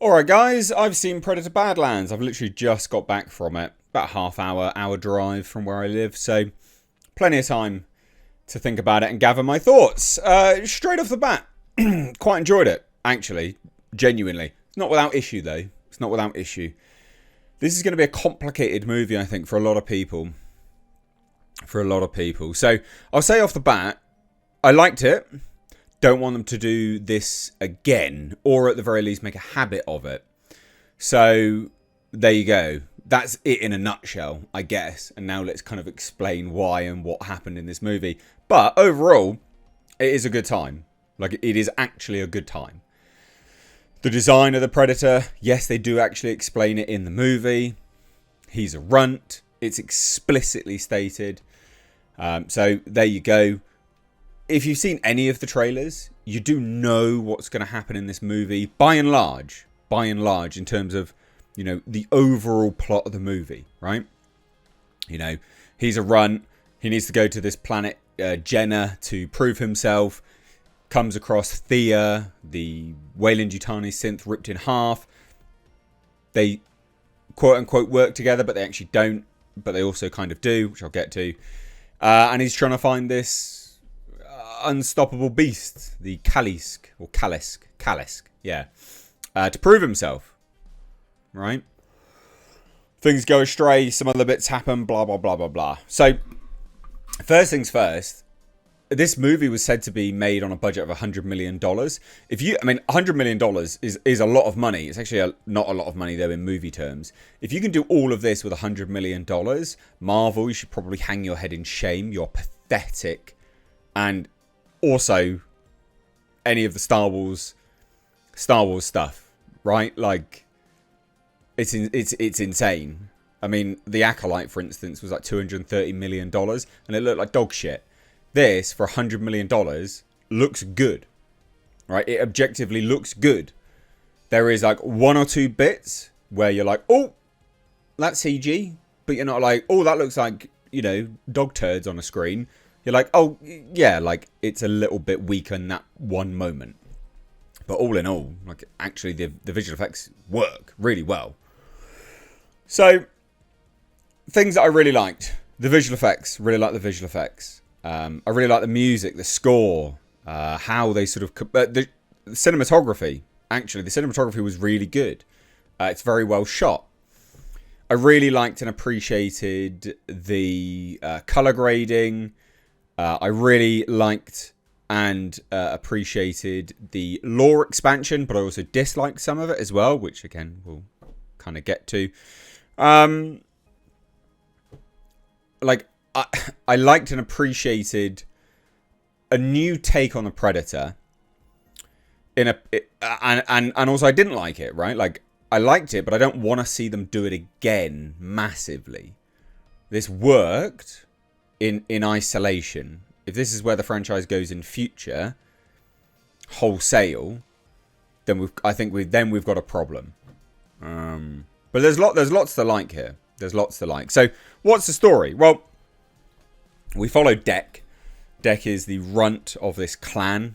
Alright guys, I've seen Predator Badlands. I've literally just got back from it. About a hour drive from where I live. So, plenty of time to think about it and gather my thoughts. Straight off the bat, quite enjoyed it, actually. Genuinely. It's not without issue though. It's not without issue. This is going to be a complicated movie, I think, for a lot of people. So, I'll say off the bat, I liked it. Don't want them to do this again, or at the very least make a habit of it. So there you go. That's it in a nutshell, I guess. And now let's kind of explain why and what happened in this movie. But overall, it is a good time. Like, it is actually a good time. The design of the Predator, yes, they do actually explain it in the movie. He's a runt. It's explicitly stated. So there you go. If you've seen any of the trailers, you do know what's going to happen in this movie, by and large, in terms of, you know, the overall plot of the movie, right? You know, he's a runt. He needs to go to this planet, Jenna, to prove himself. Comes across Thea, the Weyland-Yutani synth ripped in half. They, quote-unquote, work together, but they actually don't. But they also kind of do, which I'll get to. And he's trying to find this unstoppable beast, the Kalisk, yeah, to prove himself, right? Things go astray, some other bits happen, blah, blah, blah, blah, blah. So, first things first, this movie was said to be made on a budget of $100 million. $100 million is a lot of money. It's actually not a lot of money, though, in movie terms. If you can do all of this with $100 million, Marvel, you should probably hang your head in shame. You're pathetic. And also, any of the Star Wars stuff, right? Like, it's insane. I mean, The Acolyte, for instance, was like $230 million, and it looked like dog shit. This, for $100 million, looks good, right? It objectively looks good. There is like one or two bits where you're like, oh, that's CG, but you're not like, oh, that looks like, you know, dog turds on a screen. You're like, oh, yeah, like, it's a little bit weaker in that one moment. But all in all, like, actually, the visual effects work really well. So, things that I really liked. The visual effects. Really like the visual effects. I really like the music, the score, how they sort of... the cinematography, actually. The cinematography was really good. It's very well shot. I really liked and appreciated the colour grading. I really liked and appreciated the lore expansion, but I also disliked some of it as well, which again we'll kind of get to. I liked and appreciated a new take on the Predator. And also I didn't like it, right? Like, I liked it, but I don't want to see them do it again massively. This worked in isolation. If this is where the franchise goes in future, wholesale, then we've got a problem. But there's lots to like here. There's lots to like. So, what's the story? Well, we follow Dek. Dek is the runt of this clan,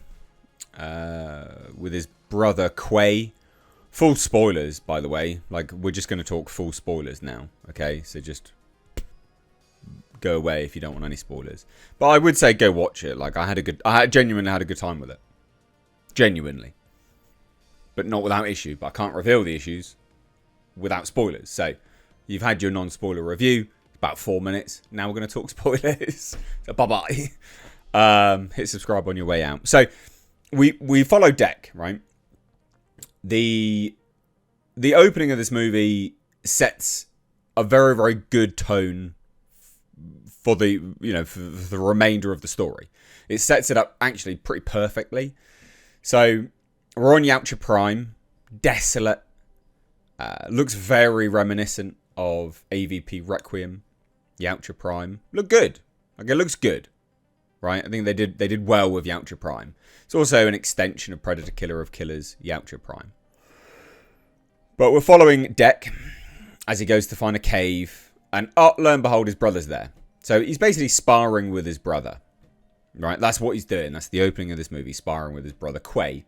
with his brother Quay. Full spoilers, by the way. Like, we're just going to talk full spoilers now. Okay, so just go away if you don't want any spoilers. But I would say go watch it. Like, I genuinely had a good time with it. Genuinely. But not without issue. But I can't reveal the issues without spoilers. So, you've had your non-spoiler review. About 4 minutes. Now we're going to talk spoilers. So, bye-bye. Hit subscribe on your way out. So, we follow Dek, right? The opening of this movie sets a very, very good tone for the remainder of the story. It sets it up actually pretty perfectly. So we're on Yautja Prime, desolate. Looks very reminiscent of AVP Requiem. Yautja Prime look good. Like, it looks good, right? I think they did well with Yautja Prime. It's also an extension of Predator Killer of Killers, Yautja Prime. But we're following Dek as he goes to find a cave, and lo and behold, his brother's there. So he's basically sparring with his brother, right? That's what he's doing. That's the opening of this movie, sparring with his brother Quay.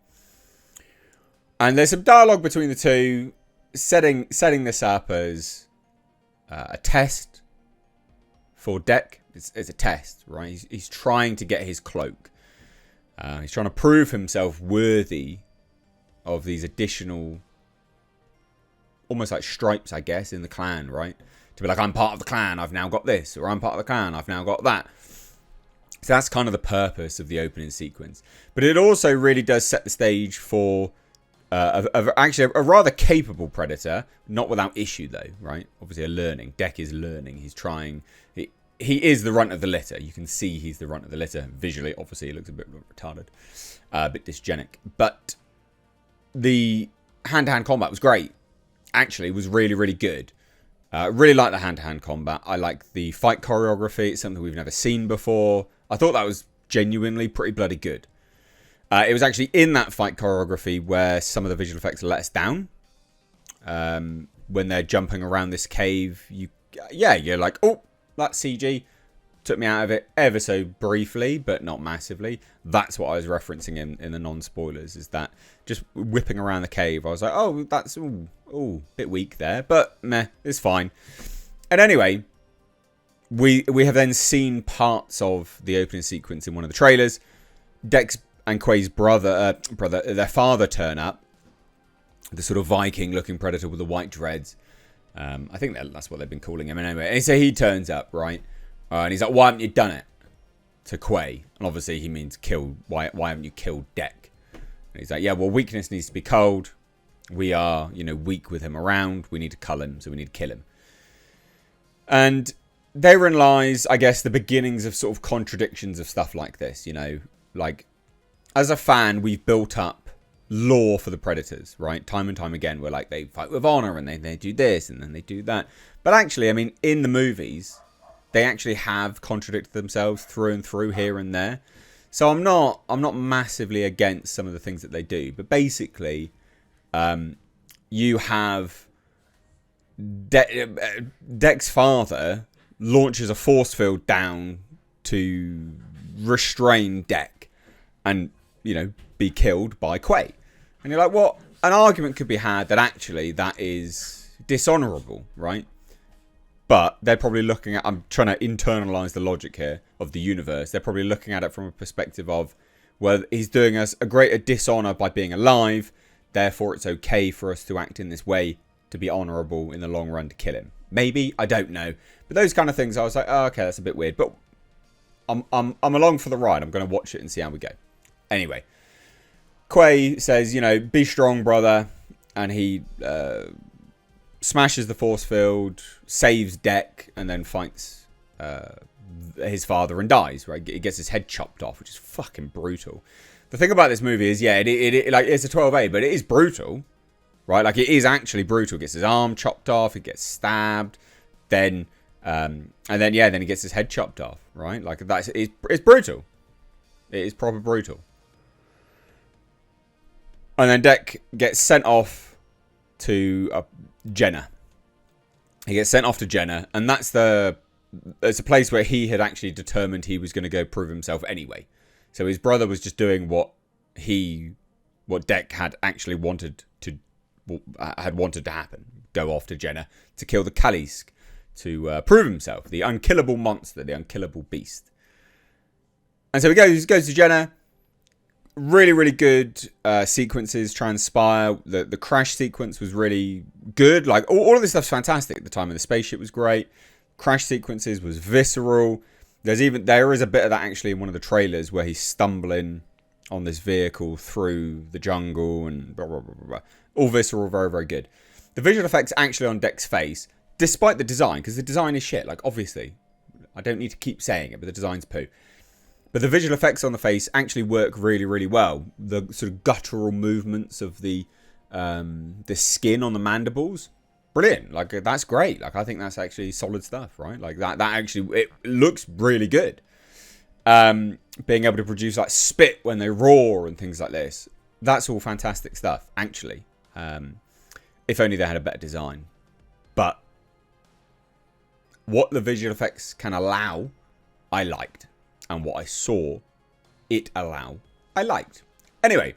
And there's some dialogue between the two, setting this up as a test for Deck. It's a test, right? He's trying to get his cloak. He's trying to prove himself worthy of these additional, almost like stripes, I guess, in the clan, right? To be like, I'm part of the clan, I've now got this. Or I'm part of the clan, I've now got that. So that's kind of the purpose of the opening sequence. But it also really does set the stage for actually a rather capable Predator. Not without issue, though, right? Obviously, Deck is learning. He's trying. He is the runt of the litter. You can see he's the runt of the litter. Visually, obviously, he looks a bit retarded. A bit dysgenic. But the hand-to-hand combat was great. Actually, it was really, really good. Really like the hand-to-hand combat. I like the fight choreography. It's something we've never seen before. I thought that was genuinely pretty bloody good. It was actually in that fight choreography where some of the visual effects let us down. When they're jumping around this cave, you're like, oh, that's CG. Took me out of it ever so briefly, but not massively. That's what I was referencing in the non-spoilers, is that just whipping around the cave. I was like, oh, that's a bit weak there, but meh, it's fine. And anyway, we have then seen parts of the opening sequence in one of the trailers. Dex and Quay's brother, their father turn up. The sort of Viking-looking Predator with the white dreads. I think that's what they've been calling him. Anyway, and so he turns up, right? And he's like, why haven't you done it? To Quay. And obviously he means killed. Why haven't you killed Deck? And he's like, yeah, well, weakness needs to be culled. We are, weak with him around. We need to cull him, so we need to kill him. And therein lies, I guess, the beginnings of sort of contradictions of stuff like this, Like, as a fan, we've built up lore for the Predators, right? Time and time again, we're like, they fight with honor, and they do this, and then they do that. But actually, I mean, in the movies, they actually have contradicted themselves through and through here and there. So I'm not massively against some of the things that they do. But basically, you have Deck's father launches a force field down to restrain Deck and, be killed by Quay. And you're like, what? An argument could be had that actually that is dishonourable, right? But they're probably looking at, I'm trying to internalise the logic here of the universe. They're probably looking at it from a perspective of, well, he's doing us a greater dishonour by being alive. Therefore, it's okay for us to act in this way to be honourable in the long run to kill him. Maybe, I don't know. But those kind of things, I was like, oh, okay, that's a bit weird. But I'm along for the ride. I'm going to watch it and see how we go. Anyway, Quay says, be strong, brother. And he smashes the force field, saves Deck, and then fights his father and dies, right? He gets his head chopped off, which is fucking brutal. The thing about this movie is, it's a 12A, but it is brutal, right? Like, it is actually brutal. He gets his arm chopped off, he gets stabbed, then he gets his head chopped off, right? Like, it's brutal. It is proper brutal. And then Deck gets sent off to Jenna. He gets sent off to Jenna, and it's a place where he had actually determined he was going to go prove himself anyway. So his brother was just doing what Deck had actually wanted to happen. Go off to Jenna to kill the Kalisk, to prove himself, the unkillable monster, the unkillable beast. And so he goes to Jenna. Really, really good sequences transpire. The crash sequence was really good. Like, all of this stuff's fantastic. The time of the spaceship was great. Crash sequences was visceral. There is a bit of that actually in one of the trailers where he's stumbling on this vehicle through the jungle and blah, blah, blah, blah, blah. All visceral, very, very good. The visual effects actually on Deck's face, despite the design, because the design is shit. Like, obviously, I don't need to keep saying it, but the design's poo. But the visual effects on the face actually work really, really well. The sort of guttural movements of the skin on the mandibles, brilliant. Like, that's great. Like, I think that's actually solid stuff, right? Like, that actually, it looks really good. Being able to produce, like, spit when they roar and things like this. That's all fantastic stuff, actually. If only they had a better design. But what the visual effects can allow, I liked. And what I saw it allow, I liked. Anyway,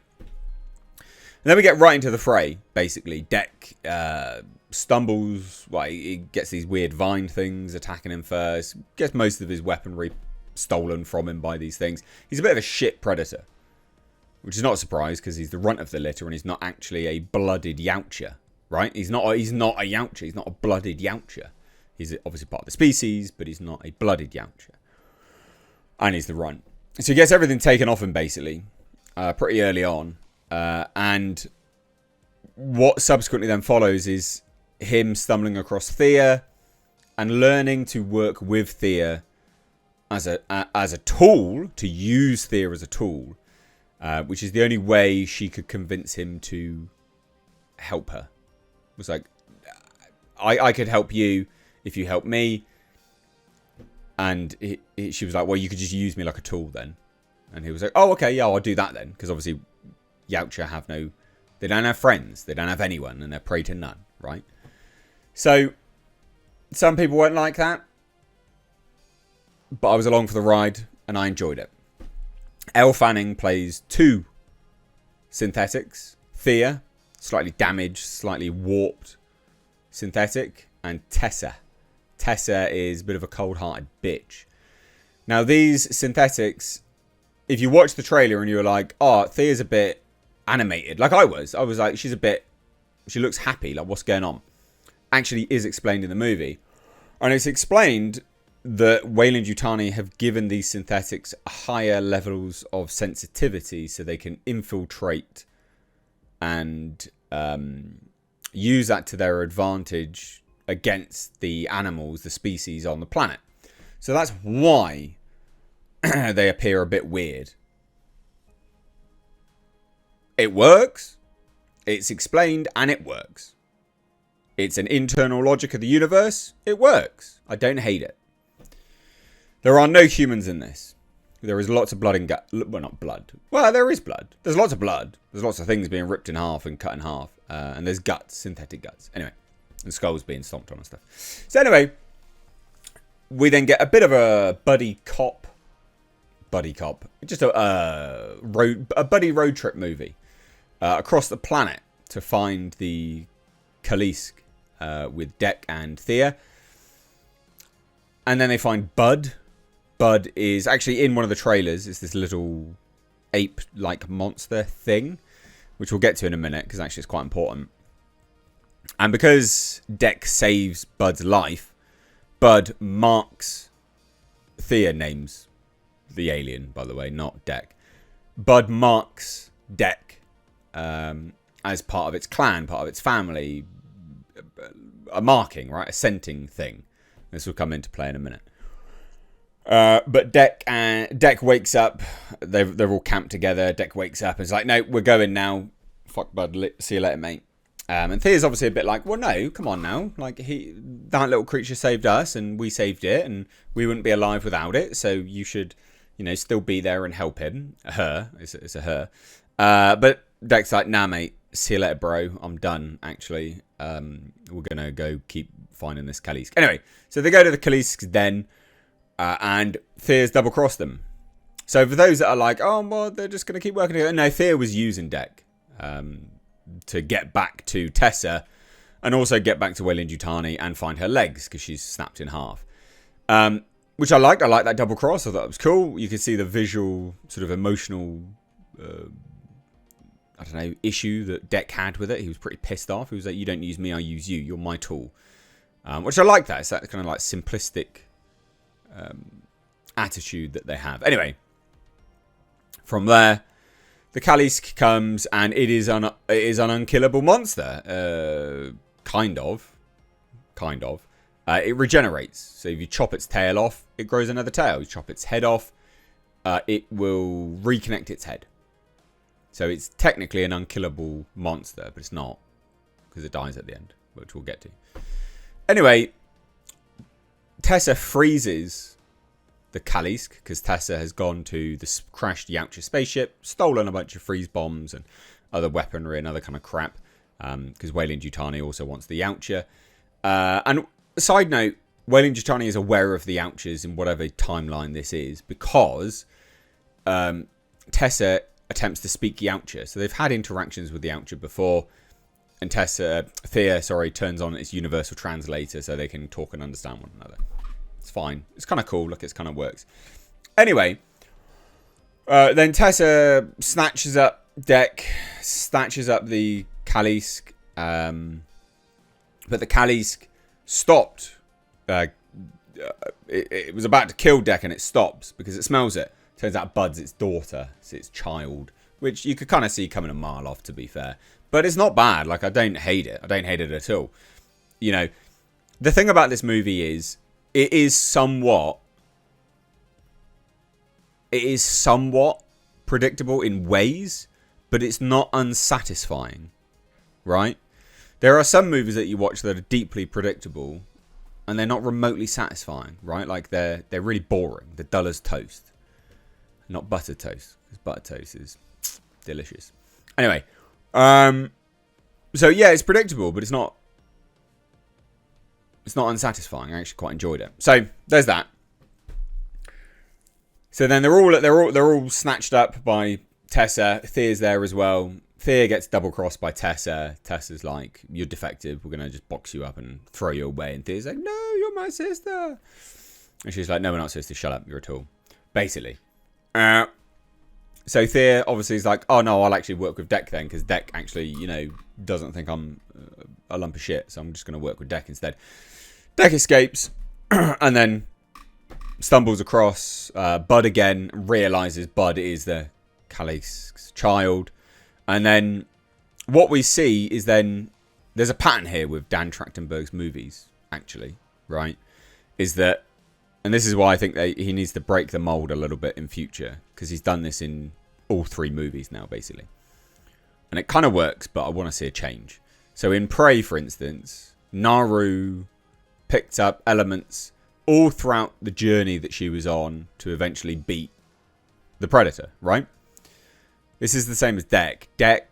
And then we get right into the fray, basically. Deck stumbles, he gets these weird vine things attacking him first, gets most of his weaponry stolen from him by these things. He's a bit of a shit predator, which is not a surprise because he's the runt of the litter and he's not actually a blooded Yautja, right? He's not a Yautja, he's not a blooded Yautja. He's obviously part of the species, but he's not a blooded Yautja. And he's the runt. So he gets everything taken off him, basically, pretty early on. And what subsequently then follows is him stumbling across Thea and learning to work with Thea as a tool, to use Thea as a tool, which is the only way she could convince him to help her. It was like, I could help you if you help me. And she was like, well, you could just use me like a tool then. And he was like, oh, okay, yeah, I'll do that then. Because obviously Yautja they don't have friends. They don't have anyone. And they're prey to none, right? So some people won't like that. But I was along for the ride and I enjoyed it. Elle Fanning plays 2 synthetics. Thea, slightly damaged, slightly warped synthetic. And Tessa. Tessa is a bit of a cold-hearted bitch. Now, these synthetics, if you watch the trailer and you're like, oh, Thea's a bit animated, like I was like, she looks happy, like what's going on? Actually is explained in the movie. And it's explained that Weyland-Yutani have given these synthetics higher levels of sensitivity so they can infiltrate and use that to their advantage against the animals, the species on the planet. So that's why they appear a bit weird. It works. It's explained and it works. It's an internal logic of the universe. It works. I don't hate it. There are no humans in this. There is lots of blood and gut. Well, not blood. Well, there is blood. There's lots of blood. There's lots of things being ripped in half and cut in half. And there's guts, synthetic guts. Anyway. And skulls being stomped on and stuff. So anyway, we then get a bit of a buddy cop. Just a buddy road trip movie across the planet to find the Kalisk with Dek and Thea. And then they find Bud. Bud is actually in one of the trailers. It's this little ape-like monster thing, which we'll get to in a minute because actually it's quite important. And because Dek saves Bud's life, Bud marks... Thea names the alien, by the way, not Dek. Bud marks Dek as part of its clan, part of its family. A marking, right? A scenting thing. This will come into play in a minute. But Dek wakes up. They're all camped together. Dek wakes up and is like, no, we're going now. Fuck Bud. See you later, mate. And Thea's obviously a bit like, well, no, come on now. Like, that little creature saved us and we saved it and we wouldn't be alive without it. So you should, still be there and help him. Her. It's a her. But Dek's like, nah, mate. See you later, bro. I'm done, actually. We're going to go keep finding this Kalisk. Anyway, so they go to the Kalisk den and Thea's double-crossed them. So for those that are like, oh, well, they're just going to keep working together. No, Thea was using Dek. To get back to Tessa and also get back to Weyland-Yutani and find her legs because she's snapped in half. Which I liked. I liked that double cross. I thought it was cool. You could see the visual sort of emotional, issue that Dek had with it. He was pretty pissed off. He was like, you don't use me, I use you. You're my tool. Which I like that. It's that kind of like simplistic attitude that they have. Anyway, from there, the Kalisk comes and it is an unkillable monster. Kind of. It regenerates. So if you chop its tail off, it grows another tail. You chop its head off, it will reconnect its head. So it's technically an unkillable monster, but it's not. Because it dies at the end, which we'll get to. Anyway, Tessa freezes the Kalisk, because Tessa has gone to the crashed Yautja spaceship, stolen a bunch of freeze bombs and other weaponry and other kind of crap, because Weyland-Yutani also wants the Yautja. And side note, Weyland-Yutani is aware of the Yautjas in whatever timeline this is, because Tessa attempts to speak Yautja. So they've had interactions with the Yautja before. And Thea, turns on its universal translator so they can talk and understand one another. It's fine. It's kind of cool. Look, it kind of works. Anyway, then Tessa snatches up Dek, snatches up the Kalisk, but the Kalisk stopped. It was about to kill Dek and it stops because it smells it. Turns out Bud's its daughter. It's its child, which you could kind of see coming a mile off, to be fair. But it's not bad. Like, I don't hate it. I don't hate it at all. You know, the thing about this movie is it is somewhat predictable in ways, but it's not unsatisfying, right? There are some movies that you watch that are deeply predictable and they're not remotely satisfying, right? Like they're really boring. They're dull as toast. Not buttered toast, because buttered toast is delicious. Anyway, so yeah, it's predictable, but it's not unsatisfying. I actually quite enjoyed it. So there's that. So then they're all snatched up by Tessa. Thea's there as well. Thea gets double crossed by Tessa. Tessa's like, "You're defective. We're gonna just box you up and throw you away." And Thea's like, "No, you're my sister." And she's like, "No, we're not supposed to. Shut up. You're a tool." Basically. So Thea obviously is like, "Oh no, I'll actually work with Dek then, because Dek actually, you know, doesn't think I'm a lump of shit. So I'm just gonna work with Dek instead." Dek escapes, and then stumbles across Bud again, realizes Bud is the Kalisk's child. And then what we see is then there's a pattern here with Dan Trachtenberg's movies, actually, right? Is that, and this is why I think he needs to break the mold a little bit in future, because he's done this in all 3 movies now, basically. And it kind of works, but I want to see a change. So in Prey, for instance, Naru picked up elements all throughout the journey that she was on to eventually beat the Predator, right? This is the same as Dek. Dek,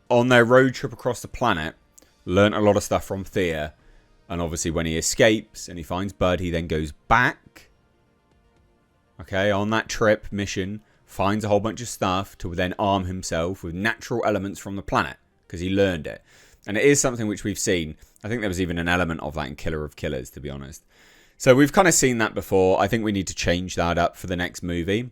on their road trip across the planet, learnt a lot of stuff from Thea. And obviously when he escapes and he finds Bud, he then goes back. Okay, on that trip mission, finds a whole bunch of stuff to then arm himself with natural elements from the planet. Because he learned it. And it is something which we've seen. I think there was even an element of that in Killer of Killers, to be honest. So we've kind of seen that before. I think we need to change that up for the next movie.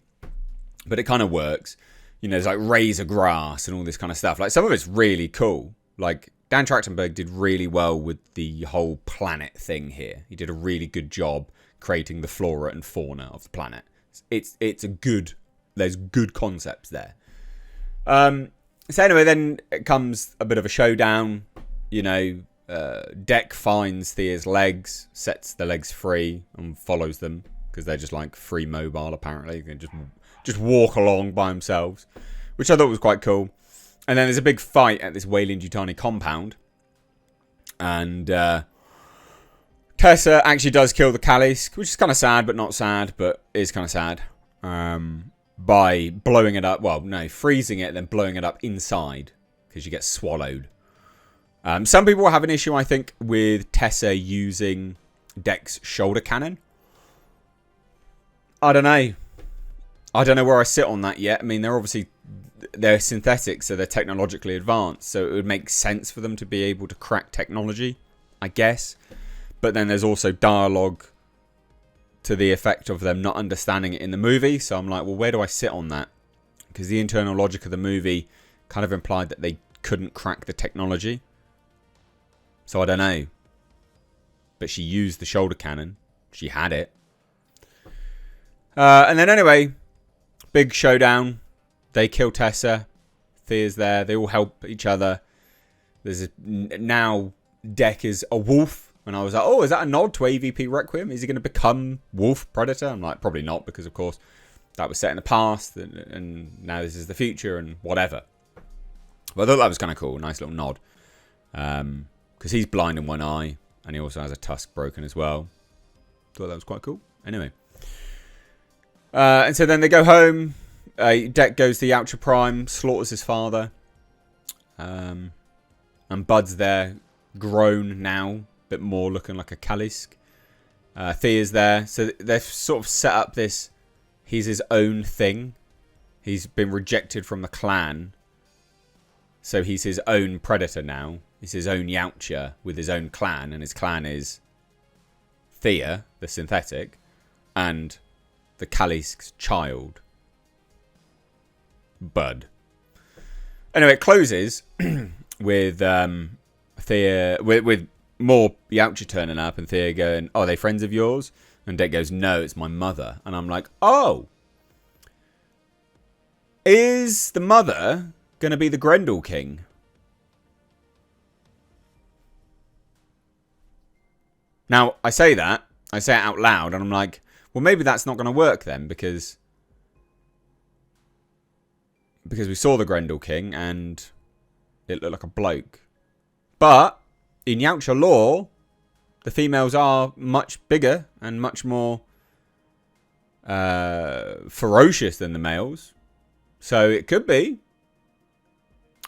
But it kind of works. You know, there's like razor grass and all this kind of stuff. Like, some of it's really cool. Like, Dan Trachtenberg did really well with the whole planet thing here. He did a really good job creating the flora and fauna of the planet. It's a good, there's good concepts there. So anyway, then it comes a bit of a showdown. You know, Dek finds Thea's legs, sets the legs free and follows them because they're just like free mobile, apparently. They just walk along by themselves, which I thought was quite cool. And then there's a big fight at this Weyland-Yutani compound. And Tessa actually does kill the Kalisk, which is kind of sad, but not sad, but is kind of sad. By blowing it up. Well, no, freezing it, then blowing it up inside because she gets swallowed. Some people have an issue, I think, with Tessa using Dek's shoulder cannon. I don't know. I don't know where I sit on that yet. I mean, they're synthetic, so they're technologically advanced. So it would make sense for them to be able to crack technology, I guess. But then there's also dialogue to the effect of them not understanding it in the movie. So I'm like, well, where do I sit on that? Because the internal logic of the movie kind of implied that they couldn't crack the technology. So I don't know. But she used the shoulder cannon. She had it. And then anyway, big showdown. They kill Tessa. Thea's there. They all help each other. Now Dek is a wolf. And I was like, oh, is that a nod to AVP Requiem? Is he going to become Wolf Predator? I'm like, probably not, because of course that was set in the past and now this is the future and whatever. But I thought that was kind of cool. Nice little nod. Because he's blind in one eye and he also has a tusk broken as well. Thought that was quite cool. Anyway. And so then they go home. Dek goes to the Yautja Prime, slaughters his father. And Bud's there, grown now. Bit more looking like a Kalisk. Thea's there. So they've sort of set up this, he's his own thing. He's been rejected from the clan. So he's his own predator now. He's his own Yautja with his own clan. And his clan is Thea, the synthetic, and the Kalisk's child, Bud. Anyway, it closes with Thea, with more Yautja turning up and Thea going, "Oh, are they friends of yours?" And Dec goes, "No, it's my mother." And I'm like, oh. Is the mother going to be the Grendel King? Now, I say it out loud, and I'm like, well, maybe that's not going to work then, because we saw the Grendel King, and it looked like a bloke. But, in Yautja lore, the females are much bigger and much more ferocious than the males. So it could be,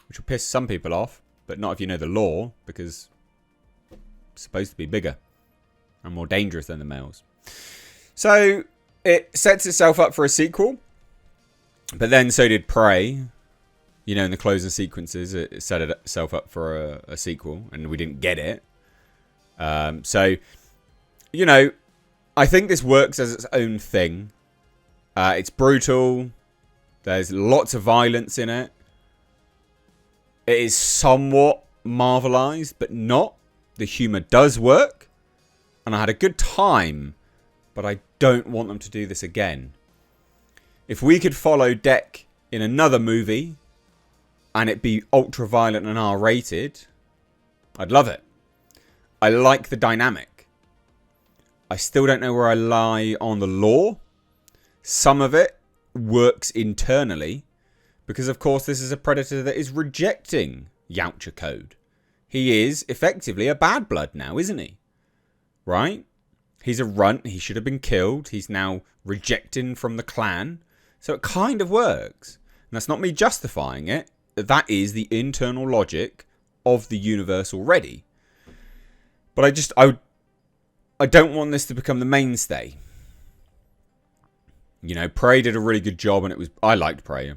which will piss some people off, but not if you know the lore, because it's supposed to be bigger and more dangerous than the males. So it sets itself up for a sequel, but then so did Prey. You know, in the closing sequences, it set itself up for a sequel, and we didn't get it. So, you know, I think this works as its own thing. It's brutal. There's lots of violence in it. It is somewhat Marvelized, but not. The humour does work. And I had a good time, but I don't want them to do this again. If we could follow Dec in another movie and it be ultra-violent and R-rated, I'd love it. I like the dynamic. I still don't know where I lie on the lore. Some of it works internally because, of course, this is a predator that is rejecting Yautja code. He is effectively a bad blood now, isn't he? Right? He's a runt. He should have been killed. He's now rejecting from the clan. So it kind of works. And that's not me justifying it. That is the internal logic of the universe already. But I don't want this to become the mainstay. You know, Prey did a really good job, and I liked Prey.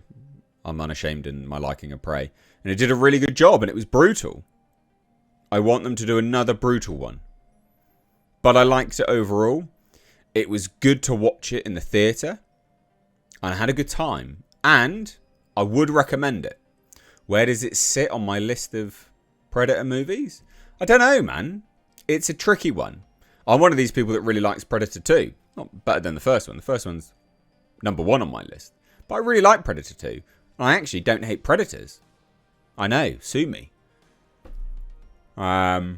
I'm unashamed in my liking of Prey. And it did a really good job, and it was brutal. I want them to do another brutal one. But I liked it overall. It was good to watch it in the theatre. And I had a good time. And I would recommend it. Where does it sit on my list of Predator movies? I don't know, man. It's a tricky one. I'm one of these people that really likes Predator 2. Not better than the first one. The first one's number 1 on my list. But I really like Predator 2. And I actually don't hate Predators. I know. Sue me. But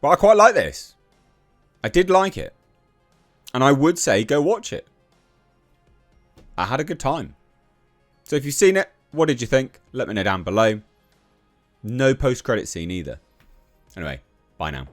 I quite like this. I did like it. And I would say go watch it. I had a good time. So if you've seen it, what did you think? Let me know down below. No post-credit scene either. Anyway, bye now.